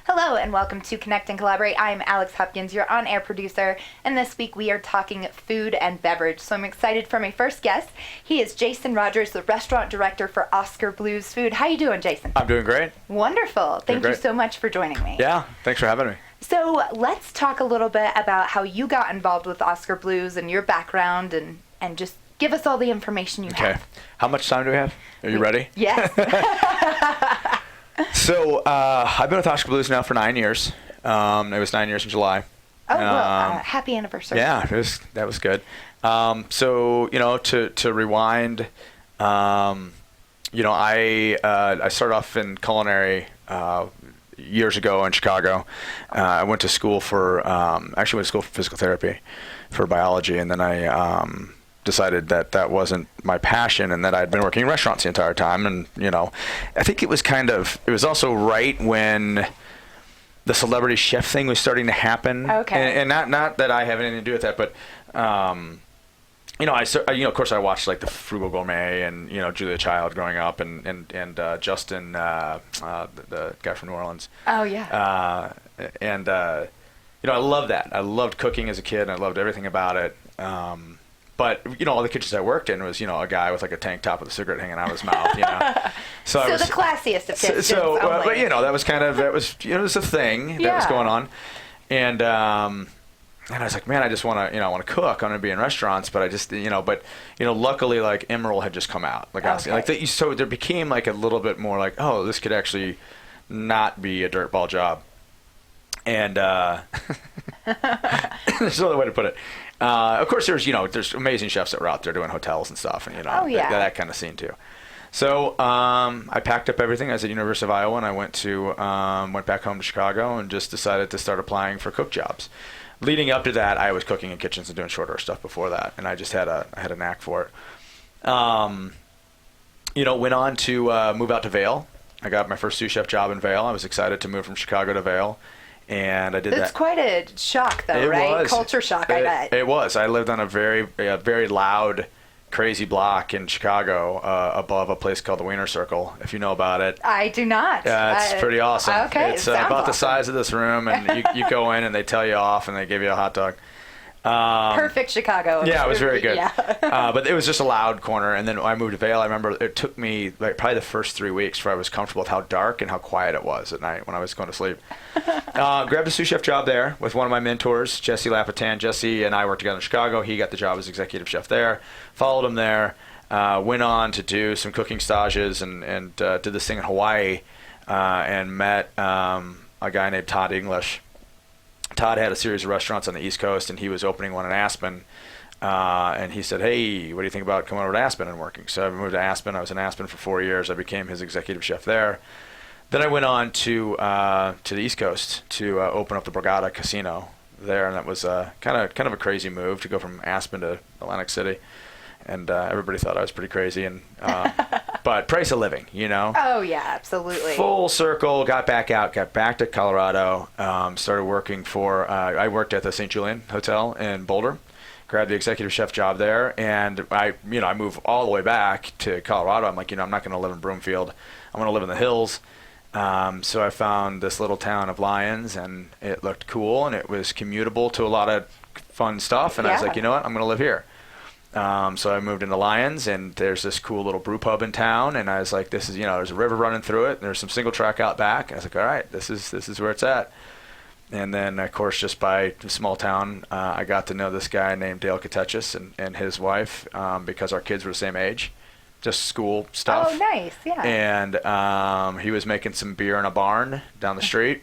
Hello and welcome to Connect and Collaborate. I'm Alex Hopkins, your on-air producer, and this week we are talking food and beverage. So I'm excited for my first guest. He is Jason Rogers, the restaurant director for Oskar Blues Food. How you doing, Jason? I'm doing great. Wonderful. Thank you so much for joining me. Yeah, thanks for having me. So let's talk a little bit about how you got involved with Oskar Blues and your background, and just give us all the information you have. Okay. How much time do we have? Are you ready? Yes. So I've been with Oskar Blues now for 9 years. It was 9 years in July. Oh, well, happy anniversary. Yeah, that was good. So, to rewind, I started off in culinary years ago in Chicago. I went to school for physical therapy for biology, and then I decided that wasn't my passion, and that I'd been working in restaurants the entire time. And I think it was also right when the celebrity chef thing was starting to happen. Okay. And not that I have anything to do with that, but of course I watched like the Frugal Gourmet and Julia Child growing up, and Justin, the guy from New Orleans. Oh yeah. I love that. I loved cooking as a kid, and I loved everything about it. But all the kitchens I worked in was a guy with like a tank top with a cigarette hanging out of his mouth. So the classiest of kitchens. But that was a thing that was going on, and I was like, man, I just want to cook. I want to be in restaurants, but I just luckily like Emerald had just come out, so there became like a little bit more like, oh, this could actually not be a dirtball job, and there's another way to put it. Of course, there's amazing chefs that were out there doing hotels and stuff, and that kind of scene too. So I packed up everything. I was at University of Iowa, and I went back home to Chicago, and just decided to start applying for cook jobs. Leading up to that, I was cooking in kitchens and doing short order stuff before that, and I just had a knack for it. Went on to move out to Vail. I got my first sous chef job in Vail. I was excited to move from Chicago to Vail. And I did that. It's quite a shock, though, right? Culture shock, I bet. It was. I lived on a very loud, crazy block in Chicago above a place called the Wiener Circle, if you know about it. I do not. It's pretty awesome. Okay, it's about the size of this room, and you go in, and they tell you off, and they give you a hot dog. Perfect Chicago. Yeah, it was very good. Yeah. But it was just a loud corner. And then when I moved to Vail, I remember it took me like probably the first 3 weeks before I was comfortable with how dark and how quiet it was at night when I was going to sleep. Grabbed a sous chef job there with one of my mentors, Jesse Lapitan. Jesse and I worked together in Chicago. He got the job as executive chef there. Followed him there. Went on to do some cooking stages and did this thing in Hawaii and met a guy named Todd English. Todd had a series of restaurants on the East Coast, and he was opening one in Aspen. And he said, hey, what do you think about coming over to Aspen and working? So I moved to Aspen. I was in Aspen for 4 years. I became his executive chef there. Then I went on to the East Coast to open up the Borgata Casino there, and that was kind of a crazy move to go from Aspen to Atlantic City. And everybody thought I was pretty crazy, but price of living, Oh yeah, absolutely. Full circle. Got back to Colorado. Started working I worked at the St. Julian Hotel in Boulder. Grabbed the executive chef job there, and I moved all the way back to Colorado. I'm like, I'm not going to live in Broomfield. I'm going to live in the hills. So I found this little town of Lyons, and it looked cool, and it was commutable to a lot of fun stuff. And I was like, you know what? I'm going to live here. So I moved into Lyons, and there's this cool little brew pub in town, and I was like, this is, there's a river running through it, and there's some single track out back. I was like, all right, this is where it's at. And then, of course, just by the small town, I got to know this guy named Dale Katechis and his wife because our kids were the same age, just school stuff. Oh, nice, yeah. And he was making some beer in a barn down the street,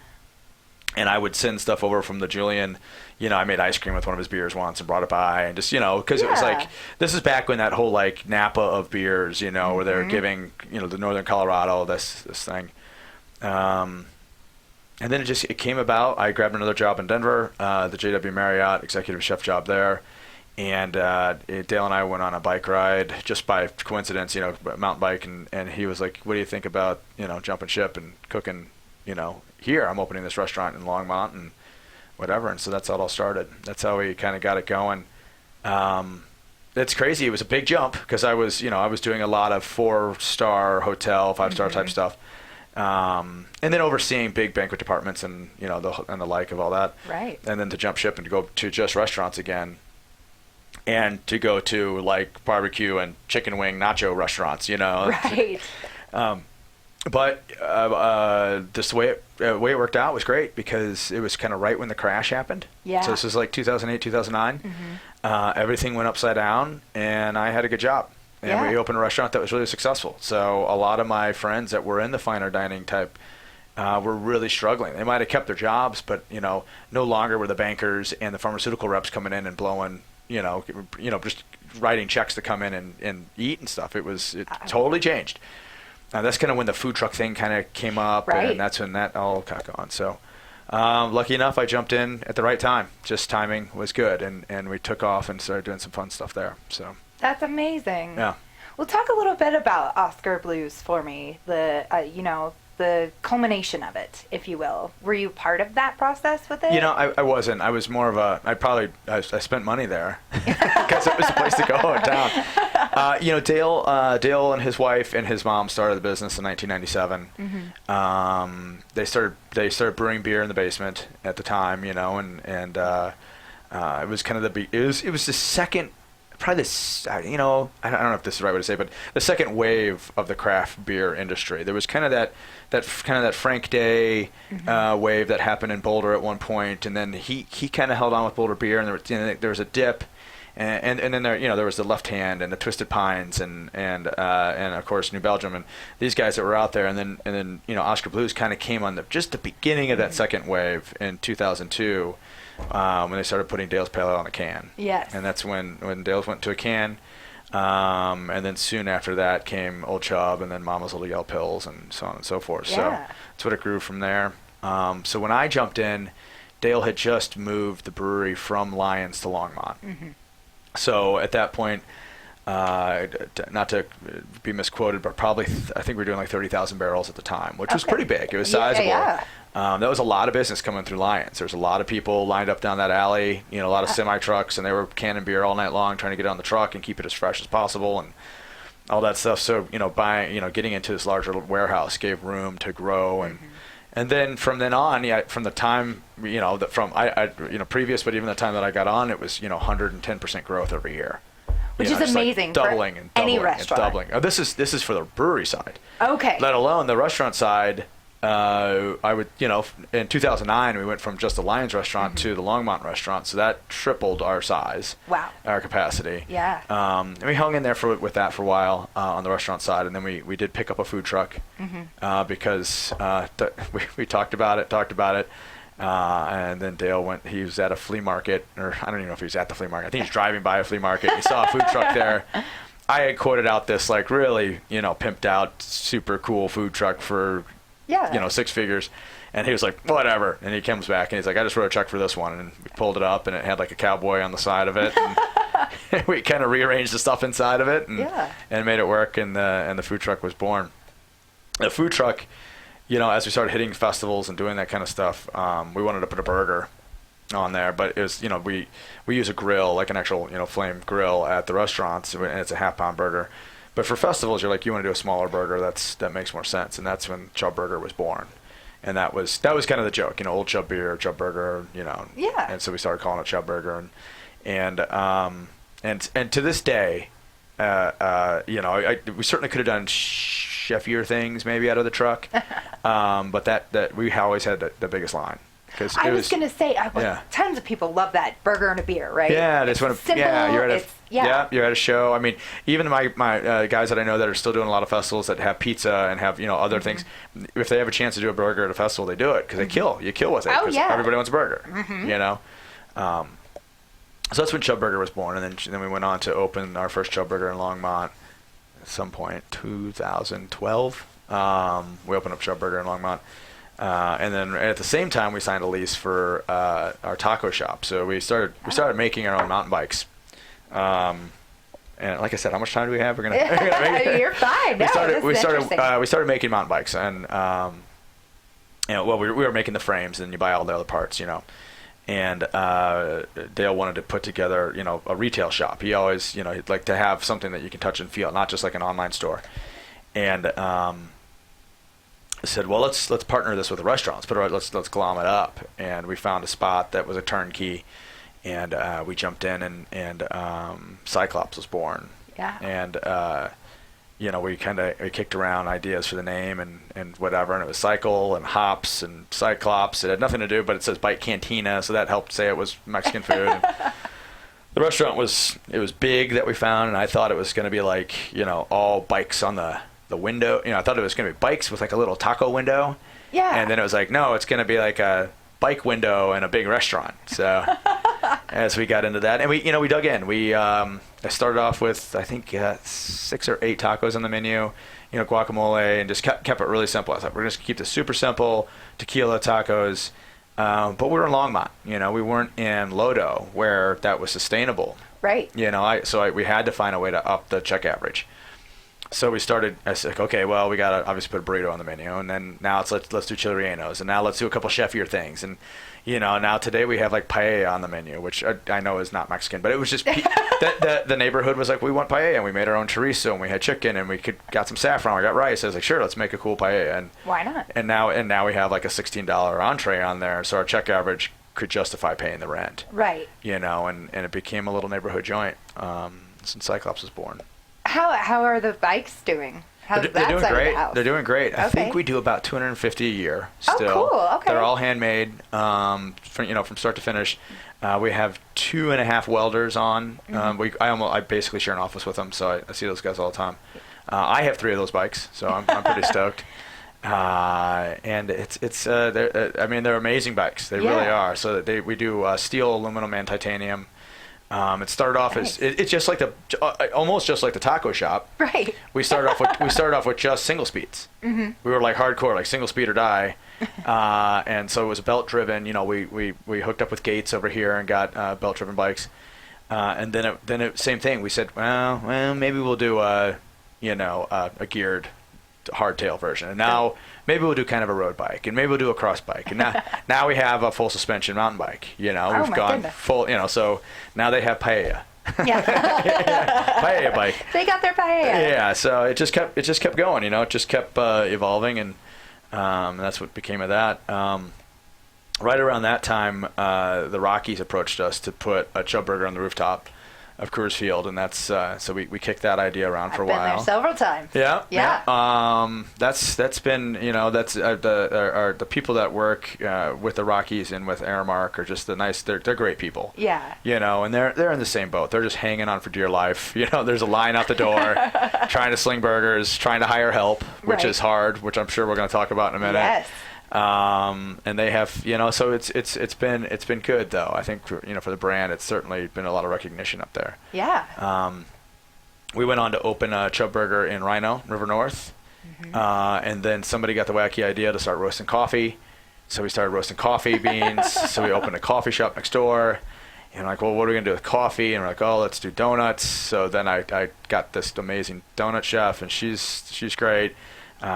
and I would send stuff over from the Julian. I made ice cream with one of his beers once and brought it by, and just, because it was like, this is back when that whole like Napa of beers, where they're giving, the Northern Colorado this thing. And then it came about. I grabbed another job in Denver, the JW Marriott executive chef job there. And Dale and I went on a bike ride just by coincidence, mountain bike. And he was like, what do you think about, jumping ship and cooking, here? I'm opening this restaurant in Longmont and whatever. And so that's how it all started. That's how we kind of got it going. It's crazy. It was a big jump because I was doing a lot of 4-star hotel, 5-star type stuff. And then overseeing big banquet departments and the like of all that. Right. And then to jump ship and to go to just restaurants again, and to go to like barbecue and chicken wing nacho restaurants. Right. But this way it worked out was great because it was kind of right when the crash happened. Yeah. So this was like 2008, 2009. Mm-hmm. Everything went upside down, and I had a good job. And we opened a restaurant that was really successful. So a lot of my friends that were in the finer dining type were really struggling. They might have kept their jobs, but no longer were the bankers and the pharmaceutical reps coming in and blowing, just writing checks to come in and eat and stuff. It totally changed. That's kind of when the food truck thing kind of came up, right. And that's when that all got going. So lucky enough, I jumped in at the right time. Just timing was good, and we took off and started doing some fun stuff there. So that's amazing. Yeah. Well, talk a little bit about Oskar Blues for me. The culmination of it, if you will. Were you part of that process with it? I wasn't. I was more of I spent money there because it was a place to go in town. Dale and his wife and his mom started the business in 1997. Mm-hmm. They started brewing beer in the basement at the time, and it was kind of it was the second. Probably this, I don't know if this is the right way to say it, but the second wave of the craft beer industry. There was kind of that Frank Day wave that happened in Boulder at one point, and then he kind of held on with Boulder beer, and there was a dip, and then there was the Left Hand and the Twisted Pines and of course New Belgium and these guys that were out there, and then Oskar Blues kind of came on just the beginning of that second wave in 2002. When they started putting Dale's Pale Ale on a can. Yes. And that's when Dale's went to a can. And then soon after that came Old Chub and then Mama's Little Yellow Pills and so on and so forth. Yeah. So that's what it grew from there. So when I jumped in, Dale had just moved the brewery from Lyons to Longmont. Mm-hmm. So at that point, not to be misquoted, but probably I think we were doing like 30,000 barrels at the time, which was pretty big. It was sizable. Yeah. That was a lot of business coming through Lyons. There's a lot of people lined up down that alley, a lot of semi trucks, and they were canning beer all night long, trying to get on the truck and keep it as fresh as possible and all that stuff. So getting into this larger warehouse gave room to grow, and then from then on, from the time previous, but even the time that I got on, it was 110% growth every year. Which is amazing. Like doubling and doubling any restaurant. and doubling. This is for the brewery side. Okay. Let alone the restaurant side. I would, in 2009, we went from just the Lyons restaurant to the Longmont restaurant, so that tripled our size. Wow. Our capacity. Yeah. And we hung in there with that for a while on the restaurant side, and then we did pick up a food truck because we talked about it. And then Dale he was at a flea market, or I don't even know if he was at the flea market. I think he was driving by a flea market. He saw a food truck there. I had quoted out this like really, pimped out, super cool food truck for, 6 figures. And he was like, whatever. And he comes back and he's like, I just wrote a check for this one. And we pulled it up and it had like a cowboy on the side of it. And we kind of rearranged the stuff inside of it and made it work. And the food truck was born. The food truck, as we started hitting festivals and doing that kind of stuff, we wanted to put a burger on there, but it was, we use a grill, like an actual, flame grill at the restaurants, and it's a half-pound burger. But for festivals, you want to do a smaller burger. That makes more sense, and that's when Chub Burger was born. And that was kind of the joke, Old Chub Beer, Chub Burger, Yeah. And so we started calling it Chub Burger, and to this day, we certainly could have done chefier things maybe out of the truck, but that we always had the biggest line. I was going to say, tons of people love that burger and a beer, right? Yeah, it's simple. You're at a show. I mean, even my guys that I know that are still doing a lot of festivals that have pizza and have other things, if they have a chance to do a burger at a festival, they do it because you kill with it because everybody wants a burger. So that's when Chub Burger was born, and then we went on to open our first Chub Burger in Longmont at some point, 2012. We opened up Chub Burger in Longmont. And then at the same time, we signed a lease for our taco shop. So we started making our own mountain bikes. And like I said, how much time do we have? We're gonna make it. You're fine. We started making mountain bikes, and we were making the frames, and you buy all the other parts, And Dale wanted to put together, a retail shop. He always, he'd like to have something that you can touch and feel, not just like an online store. And I said, well, let's partner this with a restaurant. Let's glom it up. And we found a spot that was a turnkey, and we jumped in, and Cyclops was born. Yeah. And we kicked around ideas for the name and whatever, and it was Cycle and Hops and Cyclops. It had nothing to do, but it says Bike Cantina, so that helped say it was Mexican food. And the restaurant was big that we found, and I thought it was going to be like, all bikes on the window. I thought it was going to be bikes with like a little taco window. Yeah. And then it was like, no, it's going to be like a bike window and a big restaurant. So as we got into that, and we dug in. I started off with, I think, 6 or 8 tacos on the menu, guacamole, and just kept it really simple. I thought, we're just going to keep this super simple, tequila tacos. But we were in Longmont, we weren't in Lodo where that was sustainable. Right. We had to find a way to up the check average. So I said, okay, well, we got to obviously put a burrito on the menu, and then now let's do chili rellenos, and now let's do a couple chefier things. And, now today we have like paella on the menu, which I know is not Mexican, but it was just, the neighborhood was like, we want paella, and we made our own chorizo, and we had chicken, and we got some saffron, we got rice. I was like, sure, let's make a cool paella. And why not? And now we have like a $16 entree on there, so our check average could justify paying the rent. Right. And it became a little neighborhood joint since Cyclops was born. How are the bikes doing? How's They're that doing side of great. the house? They're doing great. Okay. I think we do about 250 a year still. Oh, cool. Okay. They're all handmade, from start to finish. We have 2.5 welders on. I basically share an office with them, so I see those guys all the time. I have 3 of those bikes, so I'm pretty stoked. And they're amazing bikes. They really are. So we do steel, aluminum, and titanium. It started off as it's just like almost just like the taco shop. Right. We started off with just single speeds. Mm-hmm. We were like hardcore, like single speed or die. And so it was belt driven. We hooked up with Gates over here and got belt driven bikes. And then same thing. We said, well, maybe we'll do a geared hardtail version. And now maybe we'll do kind of a road bike, and maybe we'll do a cross bike. And now we have a full suspension mountain bike. We've gone goodness. full. So now they have paella. Yeah. Paella bike. They got their paella. Yeah. So it just kept going. It just kept evolving, and that's what became of that. Right around that time, the Rockies approached us to put a Chub Burger on the rooftop of Coors Field, and that's so we kicked that idea around for a while. I've been there several times. Yeah. That's been the people that work with the Rockies and with Aramark are just they're great people. Yeah. And they're in the same boat. They're just hanging on for dear life. There's a line out the door, trying to sling burgers, trying to hire help, which is hard, which I'm sure we're going to talk about in a minute. Yes. And they have, so it's been good though. I think for the brand, it's certainly been a lot of recognition up there. Yeah. We went on to open a Chub Burger in Rhino, River North. Mm-hmm. And then somebody got the wacky idea to start roasting coffee. So we started roasting coffee beans. So we opened a coffee shop next door. And like, well, what are we going to do with coffee? And we're like, oh, let's do donuts. So then I got this amazing donut chef, and she's great.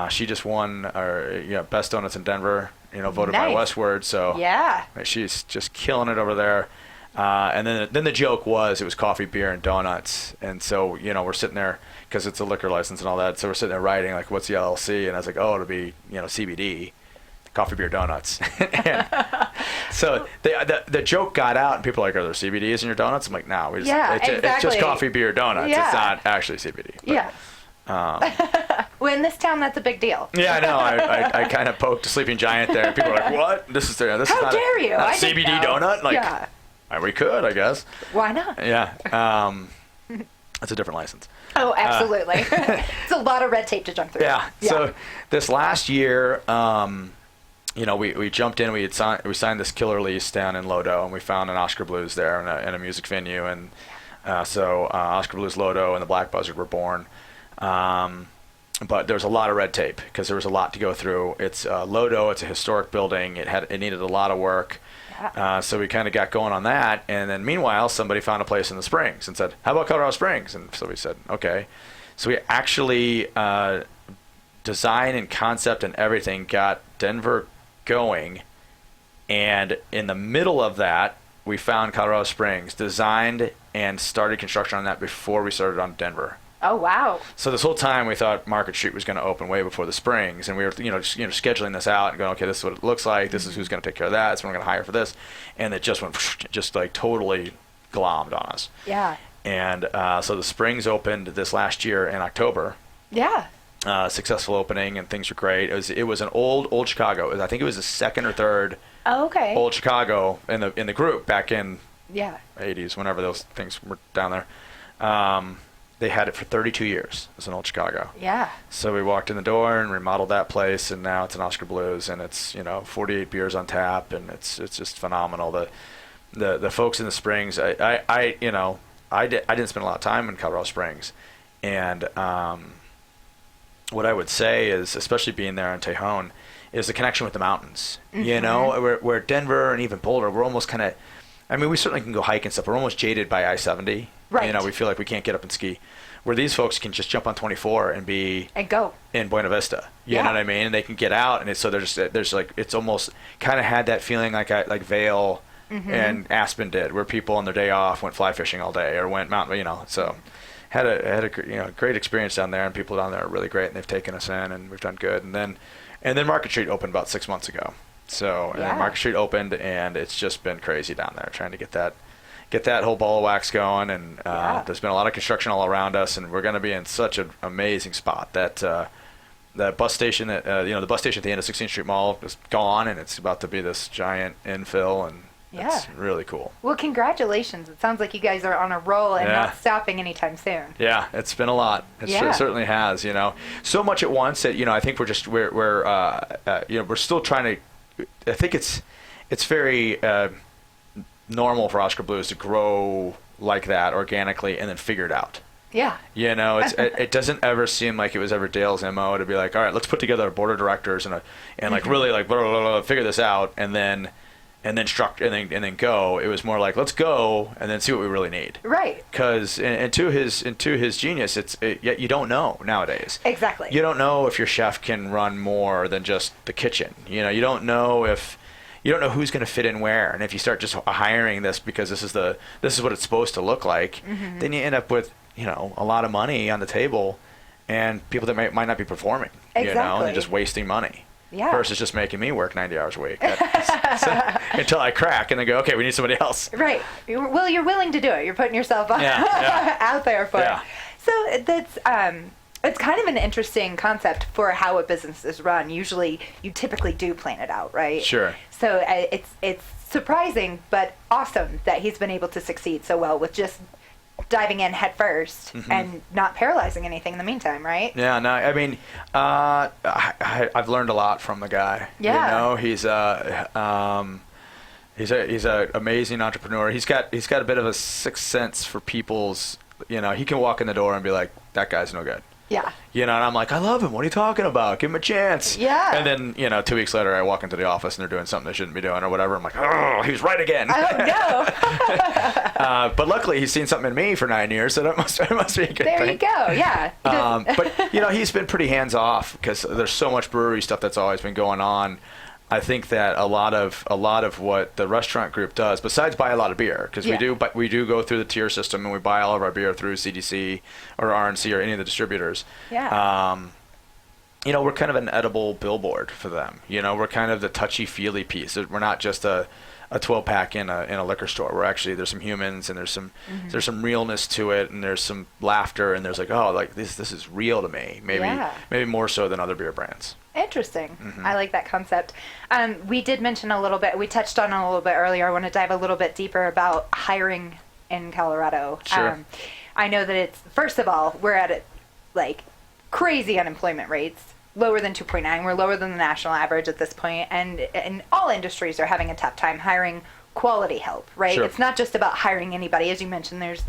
She just won our best donuts in Denver, voted by Westward. So yeah, she's just killing it over there. And then the joke was it was coffee, beer, and donuts. And so we're sitting there because it's a liquor license and all that. So we're sitting there writing like, what's the LLC? And I was like, oh, it'll be CBD, coffee, beer, donuts. So the joke got out, and people are like, are there CBDs in your donuts? I'm like, no, it's just coffee, beer, donuts. Yeah. It's not actually CBD. But, yeah. Well, in this town, that's a big deal. Yeah, I know. I kind of poked a sleeping giant there. People are like, "What? This is not dare you? Not a CBD donut?" Like, yeah. We could, I guess. Why not? Yeah, that's a different license. Oh, absolutely. It's a lot of red tape to jump through. Yeah. So this last year, we jumped in. We signed this killer lease down in Lodo, and we found an Oskar Blues there in a music venue, and so Oskar Blues Lodo and the Black Buzzard were born. But there was a lot of red tape because there was a lot to go through. It's Lodo. It's a historic building. It needed a lot of work. Yeah. So we kind of got going on that. And then meanwhile, somebody found a place in the Springs and said, how about Colorado Springs? And so we said, okay. So we actually design and concept and everything got Denver going. And in the middle of that, we found Colorado Springs, designed and started construction on that before we started on Denver. Oh, wow. So this whole time we thought Market Street was going to open way before the Springs, and we were scheduling this out and going, okay, this is what it looks like. This is who's going to take care of that. So we're going to hire for this, and it just went just like totally glommed on us. Yeah. And so the Springs opened this last year in October. Yeah. Successful opening, and things were great. It was an old Chicago. I think it was the second or third old Chicago in the group back in 80s, whenever those things were down there. They had it for 32 years as an old Chicago. Yeah. So we walked in the door and remodeled that place, and now it's an Oskar Blues, and it's 48 beers on tap, and it's just phenomenal. The folks in the Springs, I didn't spend a lot of time in Colorado Springs, and what I would say is, especially being there in Tejon, is the connection with the mountains. Mm-hmm. Where Denver and even Boulder, we're almost kind of, we certainly can go hike and stuff. We're almost jaded by I-70. Right. We feel like we can't get up and ski. Where these folks can just jump on 24 and go in Buena Vista. You know what I mean? And they can get out, and there's like, it's almost kind of had that feeling like Vail and Aspen did, where people on their day off went fly fishing all day or went mountain, so had a great experience down there, and people down there are really great, and they've taken us in, and we've done good. And then Market Street opened about 6 months ago. So and then Market Street opened, and it's just been crazy down there trying to get that whole ball of wax going, and there's been a lot of construction all around us, and we're going to be in such an amazing spot. That bus station, the bus station at the end of 16th Street Mall is gone, and it's about to be this giant infill, and it's really cool. Well, congratulations. It sounds like you guys are on a roll and not stopping anytime soon. Yeah, it's been a lot. It certainly has, So much at once that, I think we're still trying to, I think it's very normal for Oskar Blues to grow like that organically and then figure it out. Yeah. It doesn't ever seem like it was ever Dale's MO to be like, all right, let's put together a board of directors and like really like blah, blah, blah, figure this out and then go. It was more like, let's go and then see what we really need. Right. Because and to his genius, you don't know nowadays. Exactly. You don't know if your chef can run more than just the kitchen. You don't know who's going to fit in where, and if you start just hiring this because this is what it's supposed to look like, then you end up with a lot of money on the table, and people that might not be performing, exactly. and just wasting money. Yeah. Versus just making me work 90 hours a week until I crack and then go, okay, we need somebody else. Right. Well, you're willing to do it. You're putting yourself out there for it. So that's it's kind of an interesting concept for how a business is run. Usually, you typically do plan it out, right? Sure. So it's surprising, but awesome that he's been able to succeed so well with just diving in head first and not paralyzing anything in the meantime, right? Yeah, no, I've learned a lot from the guy. Yeah. He's a amazing entrepreneur. He's got a bit of a sixth sense for people's, he can walk in the door and be like, that guy's no good. Yeah. And I'm like, I love him. What are you talking about? Give him a chance. Yeah. And then, 2 weeks later, I walk into the office and they're doing something they shouldn't be doing or whatever. I'm like, oh, he was right again. Oh, no. But luckily, he's seen something in me for 9 years, so it must be a good thing. There you go. Yeah. But, he's been pretty hands-off because there's so much brewery stuff that's always been going on. I think that a lot of what the restaurant group does, besides buy a lot of beer, because we do go through the tier system and we buy all of our beer through CDC or RNC or any of the distributors. Yeah. We're kind of an edible billboard for them. We're kind of the touchy-feely piece. We're not just a 12-pack in a liquor store. We're actually, there's some humans and there's some realness to it, and there's some laughter, and there's like, oh, like this is real to me. Maybe more so than other beer brands. Interesting. I like that concept. We did mention a little bit, we touched on it a little bit earlier. I want to dive a little bit deeper about hiring in Colorado. Sure. I know that it's, first of all, we're at crazy unemployment rates, lower than 2.9. We're lower than the national average at this point, and all industries are having a tough time hiring quality help, right? Sure. It's not just about hiring anybody. As you mentioned, there's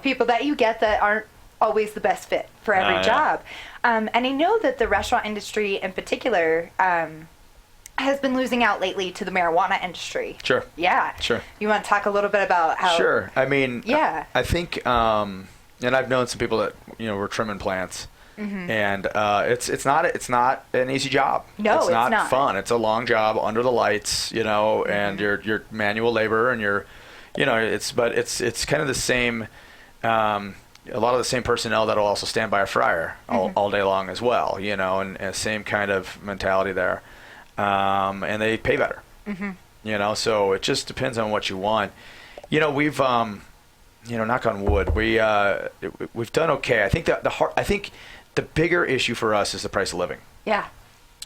people that you get that aren't always the best fit for every job. And I know that the restaurant industry in particular has been losing out lately to the marijuana industry. Sure. Yeah. Sure. You want to talk a little bit about how... Sure. I mean, yeah. I think, and I've known some people that, were trimming plants. And it's not an easy job. No, it's not fun. It's a long job under the lights, and your manual labor and it's kind of the same a lot of the same personnel that'll also stand by a fryer all day long as well, you know, and same kind of mentality there. And they pay better, you know, so it just depends on what you want. You know, we've, you know, knock on wood, we've done okay. I think I think the bigger issue for us is the price of living. Yeah.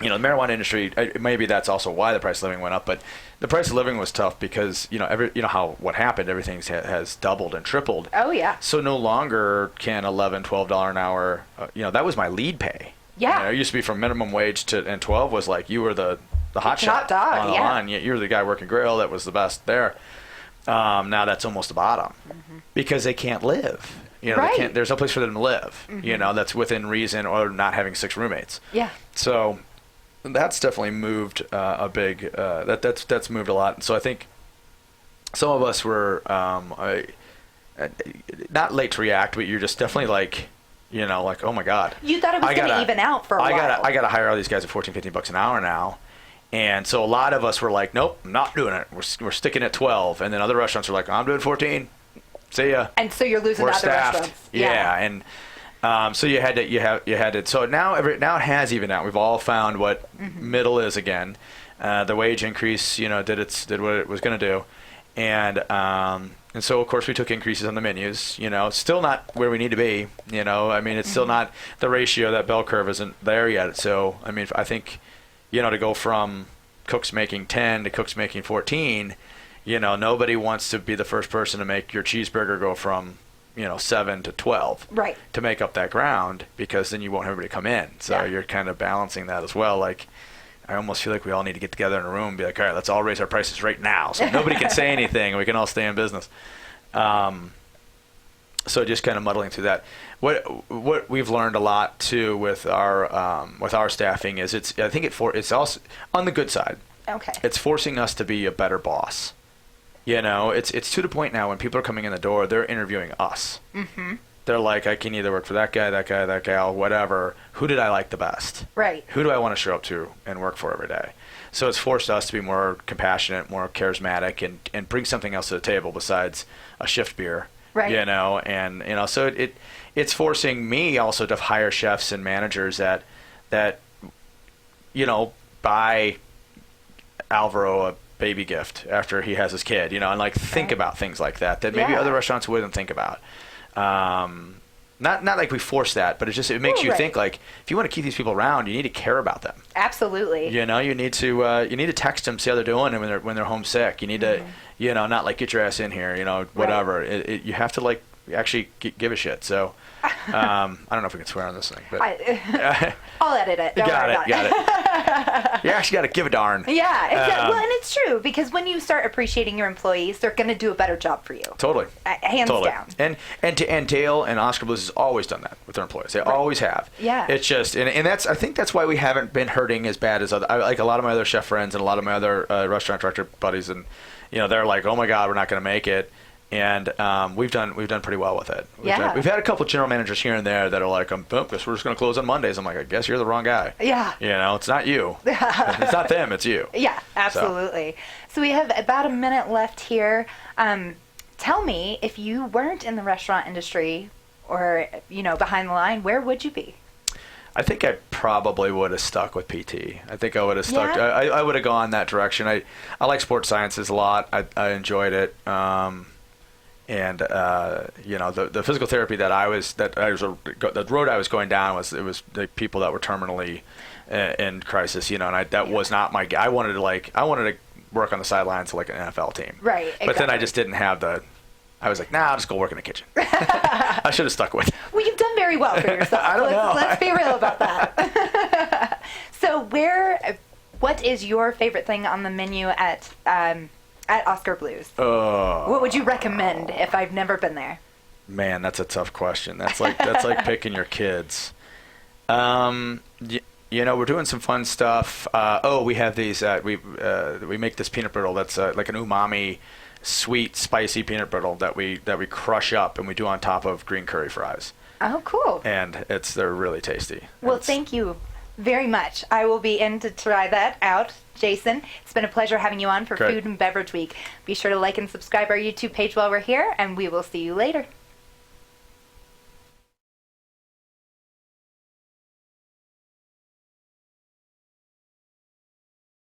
You know, the marijuana industry, maybe that's also why the price of living went up, but the price of living was tough because, you know, what happened, everything has doubled and tripled. Oh, yeah. So no longer can $11, $12 an hour, you know, that was my lead pay. Yeah. You know, it used to be from minimum wage and 12 was like, you were the hot shot dog, on the line. You were the guy working grill that was the best there. Now that's almost the bottom because they can't live. You know, right. There's no place for them to live, you know, that's within reason, or not having 6 roommates. Yeah. So that's definitely moved a big, that's moved a lot. And so I think some of us were not late to react, but you're just definitely like, you know, like, oh my God. You thought it was going to even out for a while. I got to hire all these guys at $14, $15 an hour now. And so a lot of us were like, nope, I'm not doing it. We're sticking at 12. And then other restaurants are like, I'm doing 14. See ya. And so you're losing We're other staffed. restaurants. Yeah. And so you had to. So now it has evened out. We've all found what middle is again. The wage increase, you know, did what it was going to do. And so of course we took increases on the menus, you know, still not where we need to be, you know, I mean, it's still not the ratio, that bell curve isn't there yet. So, I mean, I think, you know, to go from cooks making 10 to cooks making 14, you know, nobody wants to be the first person to make your cheeseburger go from, you know, 7 to 12. Right. To make up that ground, because then you won't have everybody come in. So you're kind of balancing that as well. Like, I almost feel like we all need to get together in a room and be like, all right, let's all raise our prices right now, so nobody can say anything and we can all stay in business. So just kind of muddling through that. What we've learned a lot too with our staffing is it's also on the good side. Okay. It's forcing us to be a better boss. You know, it's to the point now when people are coming in the door, they're interviewing us. Mm-hmm. They're like, I can either work for that guy, that gal, whatever. Who did I like the best? Right. Who do I want to show up to and work for every day? So it's forced us to be more compassionate, more charismatic, and bring something else to the table besides a shift beer. Right. You know, and you know, so it's forcing me also to hire chefs and managers that you know, buy Alvaro a baby gift after he has his kid, you know, and like think about things like that maybe other restaurants wouldn't think about. Not like we force that, but it makes you think, like, if you want to keep these people around, you need to care about them. Absolutely. You know, you need to text them, see how they're doing, and when they're homesick, you need to, you know, not like get your ass in here, you know, whatever. Right. You have to like actually give a shit. So I don't know if we can swear on this thing, but I'll edit it. Got it. You actually got to give a darn. Yeah, exactly. Well, and it's true, because when you start appreciating your employees, they're going to do a better job for you. Totally. Hands down. And Dale and Oskar Blues has always done that with their employees. They always have. Yeah. It's just, and I think that's why we haven't been hurting as bad as like a lot of my other chef friends and a lot of my other restaurant director buddies, and you know, they're like, oh my God, we're not going to make it. And we've done pretty well with it. We've had a couple of general managers here and there that are like, guess we're just going to close on Mondays. I'm like, I guess you're the wrong guy. Yeah. You know, it's not you. It's not them, it's you. Yeah, absolutely. So we have about a minute left here. Tell me, if you weren't in the restaurant industry or, you know, behind the line, where would you be? I think I probably would have stuck with PT. I think I would have stuck. Yeah. I would have gone that direction. I like sports sciences a lot. I enjoyed it. And you know, the physical therapy the road I was going down was the people that were terminally in crisis, you know, and that was not my. I wanted to work on the sidelines like an NFL team, right? Exactly. But then I just didn't have the. I was like, I'll just go work in the kitchen. I should have stuck with it. Well, you've done very well for yourself. I don't know. Let's be real about that. So, what is your favorite thing on the menu at Oskar Blues? What would you recommend if I've never been there? Man, that's a tough question. That's like picking your kids. You know, we're doing some fun stuff. We have these. We make this peanut brittle that's like an umami, sweet, spicy peanut brittle that we crush up and we do on top of green curry fries. Oh, cool! And they're really tasty. Well, thank you very much. I will be in to try that out. Jason, it's been a pleasure having you on for Food and Beverage Week. Be sure to like and subscribe our YouTube page while we're here, and we will see you later.